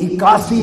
81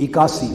81।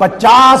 50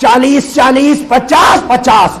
40-40, 50-50,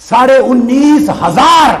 19,500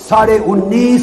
19.5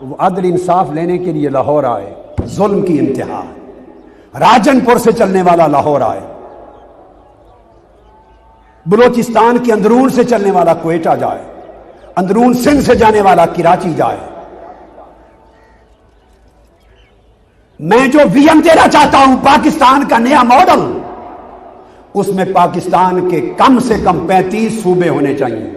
وہ عدل انصاف لینے کے لیے لاہور آئے، ظلم کی انتہا، راجن پور سے چلنے والا لاہور آئے، بلوچستان کے اندرون سے چلنے والا کوئٹہ جائے، اندرون سندھ سے جانے والا کراچی جائے۔ میں جو ویژن دینا چاہتا ہوں پاکستان کا نیا ماڈل، اس میں پاکستان کے کم سے کم 35 صوبے ہونے چاہیے۔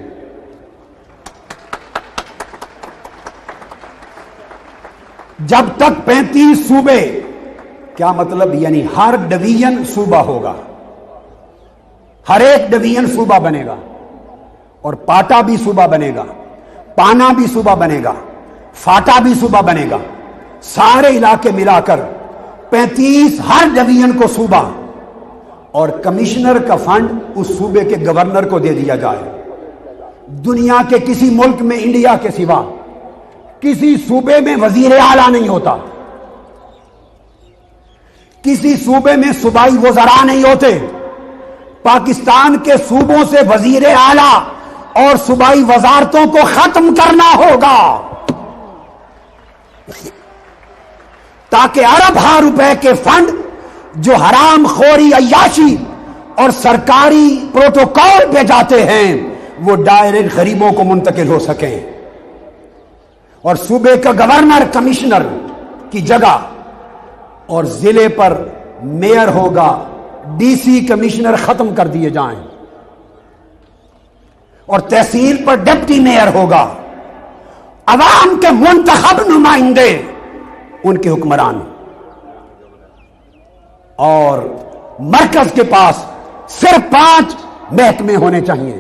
جب تک 35 صوبے، کیا مطلب؟ یعنی ہر ڈویژن صوبہ ہوگا، ہر ایک ڈویژن صوبہ بنے گا، اور پاٹا بھی صوبہ بنے گا، پانا بھی صوبہ بنے گا، فاٹا بھی صوبہ بنے گا، سارے علاقے ملا کر 35 ہر ڈویژن کو صوبہ، اور کمشنر کا فنڈ اس صوبے کے گورنر کو دے دیا جائے۔ دنیا کے کسی ملک میں انڈیا کے سوا کسی صوبے میں وزیر اعلیٰ نہیں ہوتا، کسی صوبے میں صوبائی وزراء نہیں ہوتے۔ پاکستان کے صوبوں سے وزیر اعلیٰ اور صوبائی وزارتوں کو ختم کرنا ہوگا، تاکہ ارب ہا روپے کے فنڈ جو حرام خوری، عیاشی اور سرکاری پروٹوکول پہ جاتے ہیں وہ ڈائریکٹ غریبوں کو منتقل ہو سکیں، اور صوبے کا گورنر کمشنر کی جگہ اور ضلع پر میئر ہوگا، ڈی سی کمشنر ختم کر دیے جائیں، اور تحصیل پر ڈپٹی میئر ہوگا، عوام کے منتخب نمائندے ان کے حکمران، اور مرکز کے پاس صرف 5 محکمے ہونے چاہیے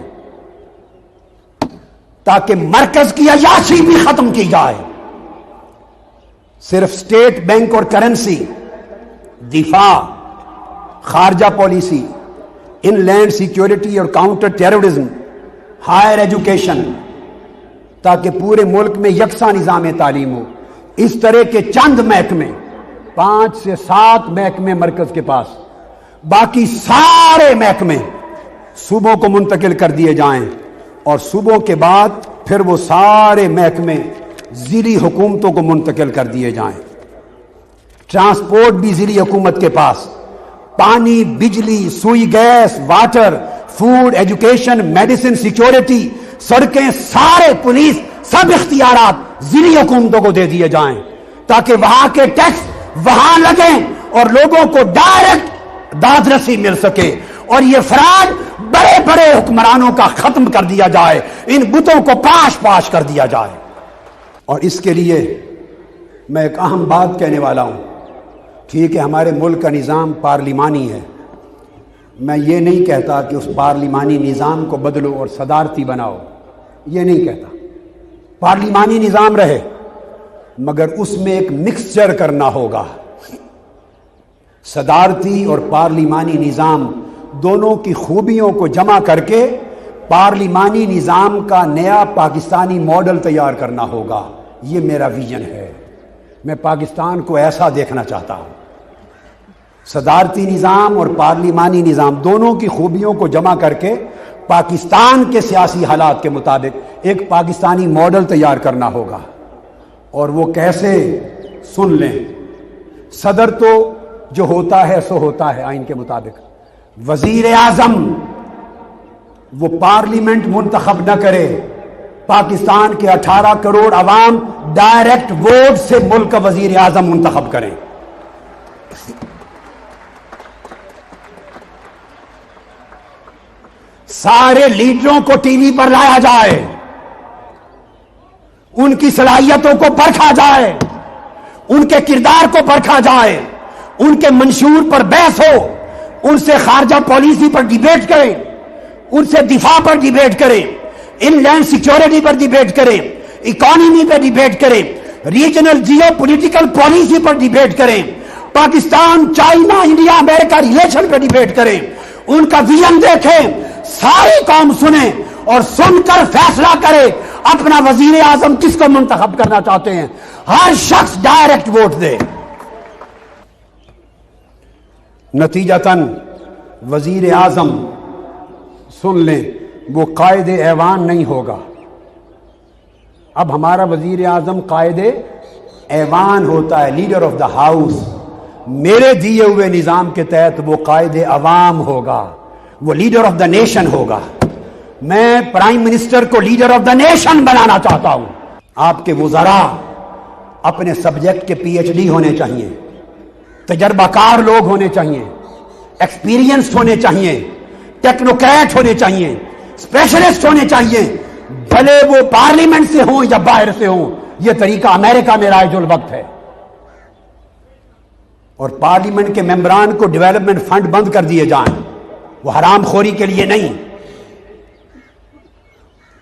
تاکہ مرکز کی عیاشی بھی ختم کی جائے۔ صرف اسٹیٹ بینک اور کرنسی، دفاع، خارجہ پالیسی، ان لینڈ سیکیورٹی اور کاؤنٹر ٹیررزم، ہائر ایجوکیشن، تاکہ پورے ملک میں یکساں نظام تعلیم ہو۔ اس طرح کے چند محکمے، 5 سے 7 محکمے مرکز کے پاس، باقی سارے محکمے صوبوں کو منتقل کر دیے جائیں، اور صوبوں کے بعد پھر وہ سارے محکمے ضلعی حکومتوں کو منتقل کر دیے جائیں۔ ٹرانسپورٹ بھی ضلعی حکومت کے پاس، پانی، بجلی، Sui gas, water, food, education, medicine, security, سڑکیں، سارے پولیس، سب اختیارات ضلعی حکومتوں کو دے دیے جائیں، تاکہ وہاں کے ٹیکس وہاں لگیں اور لوگوں کو ڈائریکٹ داد رسی مل سکے، اور یہ فراڈ بڑے بڑے حکمرانوں کا ختم کر دیا جائے، ان بتوں کو پاش پاش کر دیا جائے۔ اور اس کے لیے میں ایک اہم بات کہنے والا ہوں۔ ٹھیک ہے، ہمارے ملک کا نظام پارلیمانی ہے، میں یہ نہیں کہتا کہ اس پارلیمانی نظام کو بدلو اور صدارتی بناؤ، یہ نہیں کہتا، پارلیمانی نظام رہے، مگر اس میں ایک مکسچر کرنا ہوگا۔ صدارتی اور پارلیمانی نظام دونوں کی خوبیوں کو جمع کر کے پارلیمانی نظام کا نیا پاکستانی ماڈل تیار کرنا ہوگا۔ یہ میرا ویژن ہے، میں پاکستان کو ایسا دیکھنا چاہتا ہوں۔ صدارتی نظام اور پارلیمانی نظام دونوں کی خوبیوں کو جمع کر کے پاکستان کے سیاسی حالات کے مطابق ایک پاکستانی ماڈل تیار کرنا ہوگا۔ اور وہ کیسے؟ سن لیں، صدر تو جو ہوتا ہے سو ہوتا ہے آئین کے مطابق، وزیر اعظم وہ پارلیمنٹ منتخب نہ کرے، پاکستان کے 18 کروڑ عوام ڈائریکٹ ووٹ سے ملک کا وزیر اعظم منتخب کریں۔ سارے لیڈروں کو ٹی وی پر لایا جائے، ان کی صلاحیتوں کو پرکھا جائے، ان کے کردار کو پرکھا جائے، ان کے منشور پر بحث ہو، ان سے خارجہ پالیسی پر ڈیبیٹ کریں، ان سے دفاع پر ڈیبیٹ کریں، ان لینڈ سیکیورٹی پر ڈیبیٹ کریں، اکانومی پر ڈیبیٹ کریں، ریجنل جیو پولیٹیکل پالیسی پر ڈیبیٹ کریں، پاکستان، چائنا، انڈیا، امریکہ ریلیشن پہ ڈیبیٹ کریں، ان کا ویژن دیکھیں، ساری قوم سنیں اور سن کر فیصلہ کرے اپنا وزیر اعظم کس کو منتخب کرنا چاہتے ہیں۔ ہر شخص ڈائریکٹ ووٹ دے۔ نتیجتاً وزیر اعظم، سن لیں، وہ قائد ایوان نہیں ہوگا، اب ہمارا وزیر اعظم قائد ایوان ہوتا ہے لیڈر آف دا ہاؤس، میرے دیے ہوئے نظام کے تحت وہ قائد عوام ہوگا، وہ لیڈر آف دا نیشن ہوگا۔ میں پرائم منسٹر کو لیڈر آف دا نیشن بنانا چاہتا ہوں۔ آپ کے وزراء اپنے سبجیکٹ کے پی ایچ ڈی ہونے چاہیے، تجربہ کار لوگ ہونے چاہیے، ایکسپیرینسڈ ہونے چاہیے، ٹیکنوکریٹ ہونے چاہیے، اسپیشلسٹ ہونے چاہیے، بھلے وہ پارلیمنٹ سے ہوں یا باہر سے ہوں۔ یہ طریقہ امریکہ میں رائج الوقت ہے۔ اور پارلیمنٹ کے ممبران کو ڈیولپمنٹ فنڈ بند کر دیے جائیں، وہ حرام خوری کے لیے نہیں۔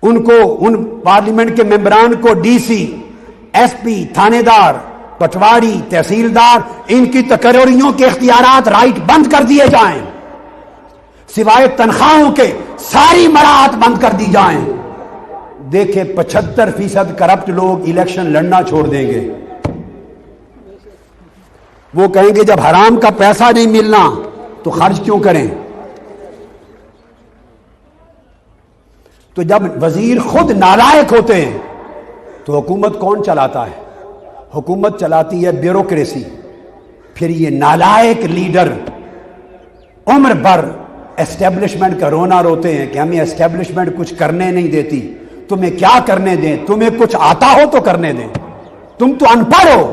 ان پارلیمنٹ کے ممبران کو ڈی سی، ایس پی، تھانے دار، پٹواری، تحصیلدار، ان کی تقرریوں کے اختیارات رائٹ بند کر دیے جائیں، سوائے تنخواہوں کے ساری مراعات بند کر دی جائیں۔ دیکھیں 75% کرپٹ لوگ الیکشن لڑنا چھوڑ دیں گے۔ وہ کہیں گے جب حرام کا پیسہ نہیں ملنا تو خرچ کیوں کریں؟ تو جب وزیر خود نالائق ہوتے ہیں تو حکومت کون چلاتا ہے؟ حکومت چلاتی ہے بیوروکریسی۔ پھر یہ نالائق لیڈر عمر بھر اسٹیبلشمنٹ کا رونا روتے ہیں کہ ہمیں اسٹیبلشمنٹ کچھ کرنے نہیں دیتی۔ تمہیں کیا کرنے دیں؟ تمہیں کچھ آتا ہو تو کرنے دیں۔ تم تو ان پڑھ ہو،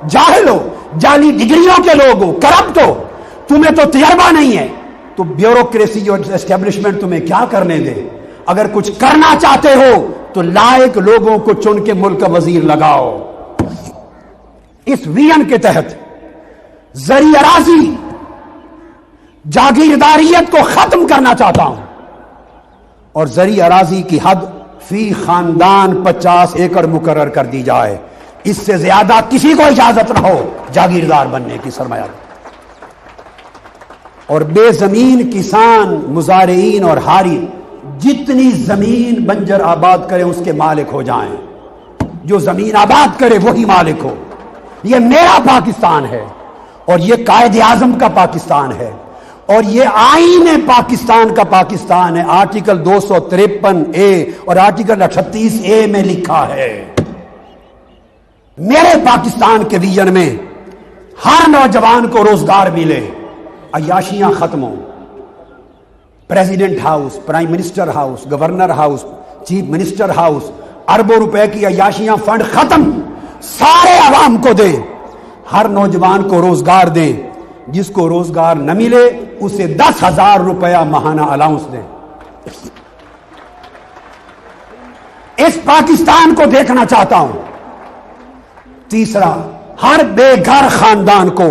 جاہل ہو، جعلی ڈگریوں کے لوگ ہو، کرپٹ ہو، تمہیں تو تجربہ نہیں ہے، تو بیوروکریسی اور اسٹیبلشمنٹ تمہیں کیا کرنے دے؟ اگر کچھ کرنا چاہتے ہو تو لائق لوگوں کو چن کے ملک کا وزیر لگاؤ۔ اس ویژن کے تحت زرعی اراضی جاگیرداریت کو ختم کرنا چاہتا ہوں، اور زرعی اراضی کی حد فی خاندان 50 ایکڑ مقرر کر دی جائے۔ اس سے زیادہ کسی کو اجازت نہ ہو جاگیردار بننے کی، سرمایہ اور بے زمین کسان، مزارعین اور ہاری جتنی زمین بنجر آباد کرے اس کے مالک ہو جائیں۔ جو زمین آباد کرے وہی مالک ہو۔ یہ میرا پاکستان ہے، اور یہ قائد اعظم کا پاکستان ہے، اور یہ آئین پاکستان کا پاکستان ہے۔ آرٹیکل 253A اور آرٹیکل 38A میں لکھا ہے۔ میرے پاکستان کے ویژن میں ہر نوجوان کو روزگار ملے، عیاشیاں ختم ہوں، president house, prime minister house, governor house, chief minister house, اربوں روپے کی عیاشیاں فنڈ ختم، سارے عوام کو دیں، ہر نوجوان کو روزگار دیں، جس کو روزگار نہ ملے اسے 10,000 روپیہ ماہانہ الاؤنس دیں۔ اس پاکستان کو دیکھنا چاہتا ہوں۔ تیسرا، ہر بے گھر خاندان کو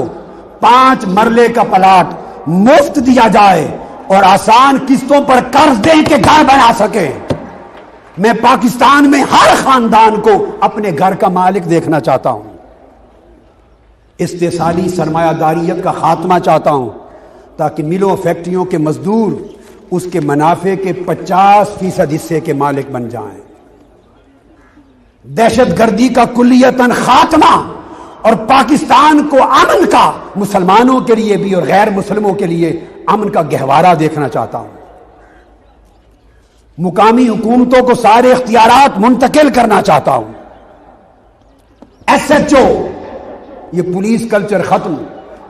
5 مرلے کا پلاٹ مفت دیا جائے اور آسان قسطوں پر قرض دیں کہ گھر بنا سکے۔ میں پاکستان میں ہر خاندان کو اپنے گھر کا مالک دیکھنا چاہتا ہوں۔ استحصالی سرمایہ داریت کا خاتمہ چاہتا ہوں تاکہ ملوں فیکٹریوں کے مزدور اس کے منافع کے 50% حصے کے مالک بن جائیں۔ دہشت گردی کا کلیتاً خاتمہ اور پاکستان کو امن کا، مسلمانوں کے لیے بھی اور غیر مسلموں کے لیے امن کا گہوارہ دیکھنا چاہتا ہوں۔ مقامی حکومتوں کو سارے اختیارات منتقل کرنا چاہتا ہوں۔ SHO، یہ پولیس کلچر ختم،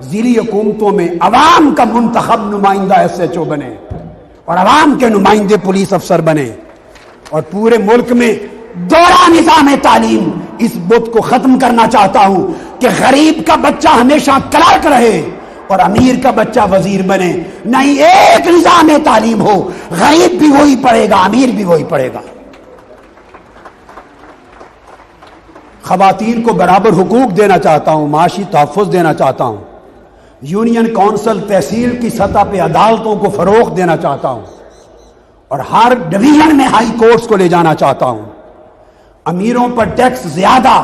ضلعی حکومتوں میں عوام کا منتخب نمائندہ SHO بنے اور عوام کے نمائندے پولیس افسر بنے، اور پورے ملک میں دوہرا نظام تعلیم، اس بت کو ختم کرنا چاہتا ہوں کہ غریب کا بچہ ہمیشہ کلرک رہے اور امیر کا بچہ وزیر بنے، نہیں ایک نظام تعلیم ہو، غریب بھی وہی پڑھے گا، امیر بھی وہی پڑھے گا۔ خواتین کو برابر حقوق دینا چاہتا ہوں، معاشی تحفظ دینا چاہتا ہوں، یونین کونسل تحصیل کی سطح پہ عدالتوں کو فروغ دینا چاہتا ہوں، اور ہر ڈویژن میں ہائی کورٹس کو لے جانا چاہتا ہوں۔ امیروں پر ٹیکس زیادہ،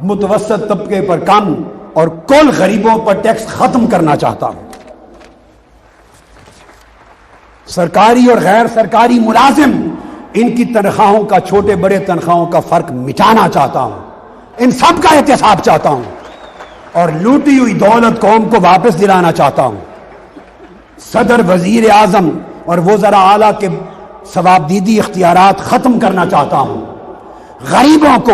متوسط طبقے پر کم، اور کل غریبوں پر ٹیکس ختم کرنا چاہتا ہوں۔ سرکاری اور غیر سرکاری ملازم، ان کی تنخواہوں کا، چھوٹے بڑے تنخواہوں کا فرق مٹانا چاہتا ہوں، ان سب کا احتساب چاہتا ہوں، اور لوٹی ہوئی دولت قوم کو واپس دلانا چاہتا ہوں۔ صدر، وزیر اعظم اور وزراء اعلیٰ کے ثوابدیدی اختیارات ختم کرنا چاہتا ہوں۔ غریبوں کو